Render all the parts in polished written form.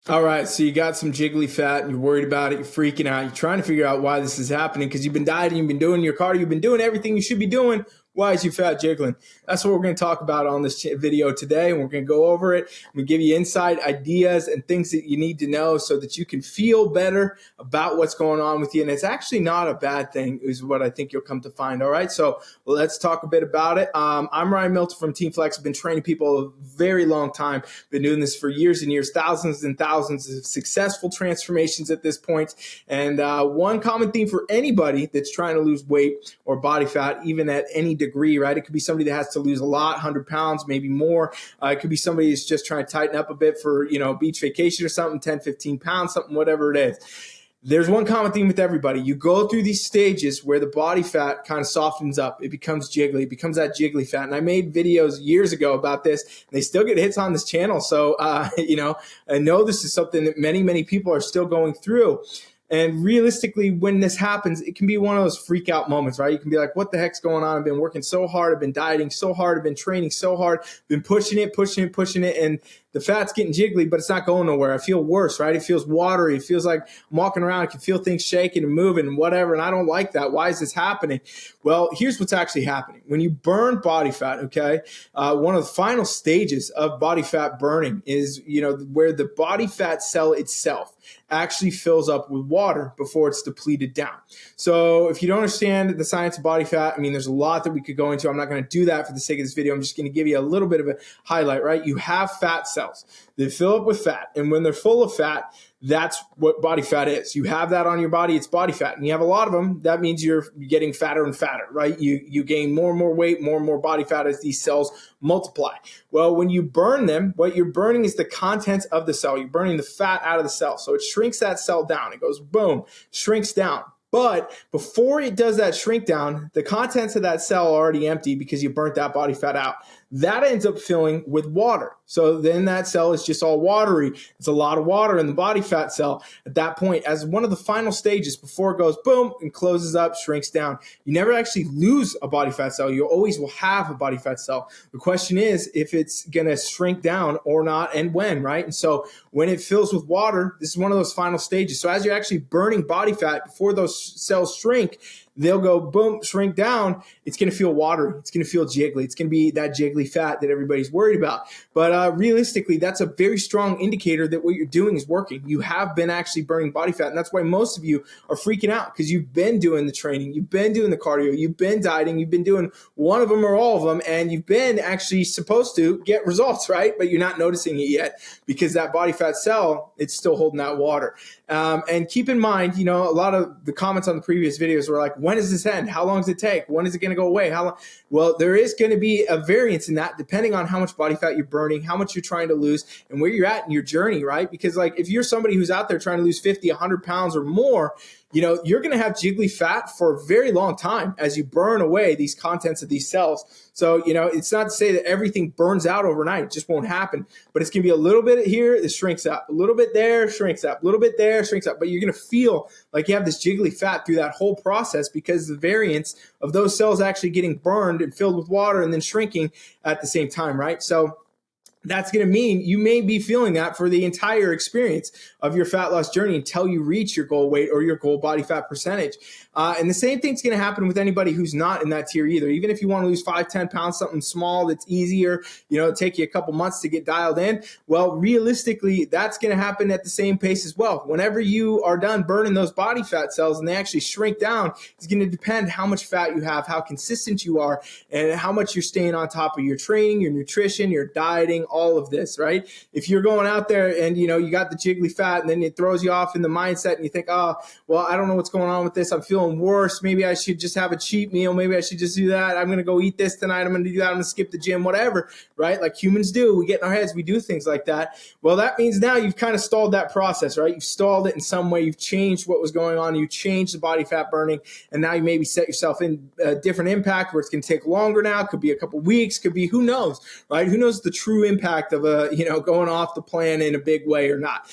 All right, so you got some jiggly fat and you're worried about it, you're freaking out, you're trying to figure out why this is happening because you've been dieting, you've been doing your cardio, you've been doing everything you should be doing. Why is your fat jiggling? That's what we're going to talk about on this video today, and we're going to go over it. We give you insight, ideas, and things that you need to know so that you can feel better about what's going on with you. And it's actually not a bad thing, is what I think you'll come to find. All right, so let's talk a bit about it. I'm Ryan Milton from Team Flex. I've been training people a very long time. Been doing this for years and years, thousands and thousands of successful transformations at this point. And one common theme for anybody that's trying to lose weight or body fat, even at any degree, right? It could be somebody that has to lose a lot, 100 pounds, maybe more. It could be somebody who's just trying to tighten up a bit for, beach vacation or something, 10, 15 pounds, something, whatever it is. There's one common theme with everybody. You go through these stages where the body fat kind of softens up. It becomes jiggly. It becomes that jiggly fat. And I made videos years ago about this. And they still get hits on this channel. So, I know this is something that many, many people are still going through. And realistically, when this happens, it can be one of those freak out moments, right? You can be like, what the heck's going on? I've been working so hard. I've been dieting so hard. I've been training so hard. Been pushing it. And the fat's getting jiggly, but it's not going nowhere. I feel worse, right? It feels watery. It feels like I'm walking around. I can feel things shaking and moving and whatever. And I don't like that. Why is this happening? Well, here's what's actually happening. When you burn body fat, okay, one of the final stages of body fat burning is, where the body fat cell itself actually fills up with water before it's depleted down. So if you don't understand the science of body fat, there's a lot that we could go into. I'm not going to do that for the sake of this video. I'm just going to give you a little bit of a highlight, right? You have fat cells. They fill up with fat. And when they're full of fat, that's what body fat is. You have that on your body, it's body fat. And you have a lot of them, that means you're getting fatter and fatter, right? You gain more and more weight, more and more body fat as these cells multiply. Well, when you burn them, what you're burning is the contents of the cell. You're burning the fat out of the cell. So it shrinks that cell down. It goes boom, shrinks down. But before it does that shrink down, the contents of that cell are already empty because you burnt that body fat out. That ends up filling with water. So then that cell is just all watery. It's a lot of water in the body fat cell at that point as one of the final stages before it goes boom and closes up, shrinks down. You never actually lose a body fat cell. You always will have a body fat cell. The question is if it's going to shrink down or not and when, right? And so when it fills with water, this is one of those final stages. So as you're actually burning body fat before those cells shrink, they'll go boom, shrink down. It's going to feel watery. It's going to feel jiggly. It's going to be that jiggly fat that everybody's worried about. But realistically, that's a very strong indicator that what you're doing is working. You have been actually burning body fat. And that's why most of you are freaking out because you've been doing the training. You've been doing the cardio. You've been dieting. You've been doing one of them or all of them. And you've been actually supposed to get results, right? But you're not noticing it yet because that body fat cell, it's still holding that water. And keep in mind, a lot of the comments on the previous videos were like, when does this end? How long does it take? When is it going to go away? How long? Well, there is going to be a variance in that depending on how much body fat you're burning, how much you're trying to lose, and where you're at in your journey, right? Because if you're somebody who's out there trying to lose 50, 100 pounds or more, you're going to have jiggly fat for a very long time as you burn away these contents of these cells. So, it's not to say that everything burns out overnight. It just won't happen. But it's going to be a little bit here, it shrinks up. A little bit there, shrinks up. A little bit there, shrinks up. But you're going to feel like you have this jiggly fat through that whole process because the variance of those cells actually getting burned and filled with water and then shrinking at the same time, right? So that's going to mean you may be feeling that for the entire experience of your fat loss journey until you reach your goal weight or your goal body fat percentage. And the same thing's going to happen with anybody who's not in that tier either. Even if you want to lose 5, 10 pounds, something small that's easier, take you a couple months to get dialed in. Well, realistically, that's going to happen at the same pace as well. Whenever you are done burning those body fat cells and they actually shrink down, it's going to depend how much fat you have, how consistent you are, and how much you're staying on top of your training, your nutrition, your dieting, all of this, right? If you're going out there and, you got the jiggly fat and then it throws you off in the mindset and you think, oh, well, I don't know what's going on with this. I'm feeling worse. Maybe I should just have a cheat meal. Maybe I should just do that. I'm going to go eat this tonight. I'm going to do that. I'm going to skip the gym, whatever, right? Like humans do. We get in our heads. We do things like that. Well, that means now you've kind of stalled that process, right? You've stalled it in some way. You've changed what was going on. You changed the body fat burning. And now you maybe set yourself in a different impact where it's going to take longer now. Could be a couple weeks. Could be, who knows, right? Who knows the true impact impact of going off the plan in a big way or not.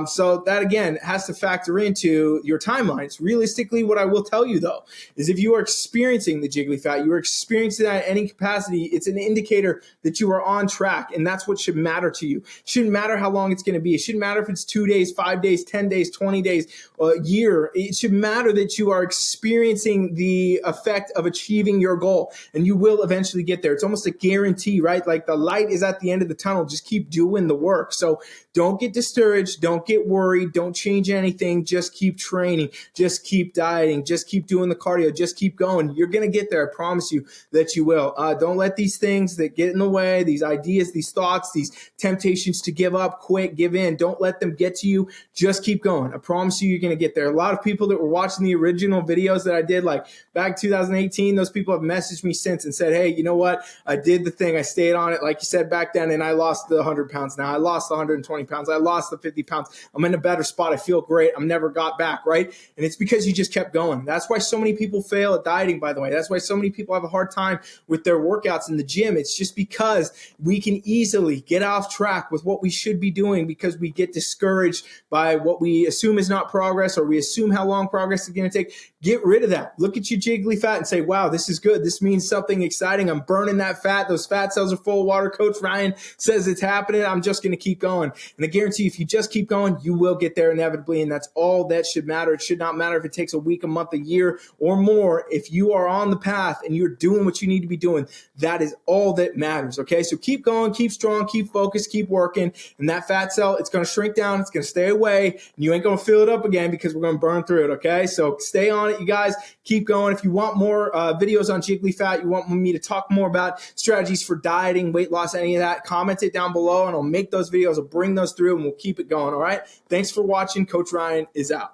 So that again has to factor into your timelines. Realistically, what I will tell you though is if you are experiencing the jiggly fat, you are experiencing that at any capacity, it's an indicator that you are on track, and that's what should matter to you. It shouldn't matter how long it's going to be. It shouldn't matter if it's 2 days, 5 days, 10 days, 20 days, a year. It should matter that you are experiencing the effect of achieving your goal, and you will eventually get there. It's almost a guarantee, right? Like the light is at the end of the tunnel. Just keep doing the work. So don't get discouraged. Don't get worried. Don't change anything. Just keep training. Just keep dieting. Just keep doing the cardio. Just keep going. You're going to get there. I promise you that you will. Don't let these things that get in the way, these ideas, these thoughts, these temptations to give up, quit, give in, don't let them get to you. Just keep going. I promise you're going to get there. A lot of people that were watching the original videos that I did like back 2018, those people have messaged me since and said, hey, you know what? I did the thing. I stayed on it like you said back then, and I lost the 100 pounds now. I lost the 120 pounds. I lost the 50 pounds. I'm in a better spot. I feel great. I'm never got back, right? And it's because you just kept going. That's why so many people fail at dieting, by the way. That's why so many people have a hard time with their workouts in the gym. It's just because we can easily get off track with what we should be doing because we get discouraged by what we assume is not progress, or we assume how long progress is going to take. Get rid of that. Look at your jiggly fat and say, wow, this is good. This means something exciting. I'm burning that fat. Those fat cells are full of water. Coach Ryan says it's happening. I'm just going to keep going. And I guarantee you, if you just keep going, you will get there inevitably. And that's all that should matter. It should not matter if it takes a week, a month, a year, or more. If you are on the path and you're doing what you need to be doing, that is all that matters. Okay. So keep going, keep strong, keep focused, keep working. And that fat cell, it's going to shrink down. It's going to stay away. And you ain't going to fill it up again because we're going to burn through it. Okay. So stay on it, you guys. Keep going. If you want more videos on jiggly fat, you want me to talk more about strategies for dieting, weight loss, any of that, comment it down below and I'll make those videos. I'll bring those through and we'll keep it going. All right. Thanks for watching. Coach Ryan is out.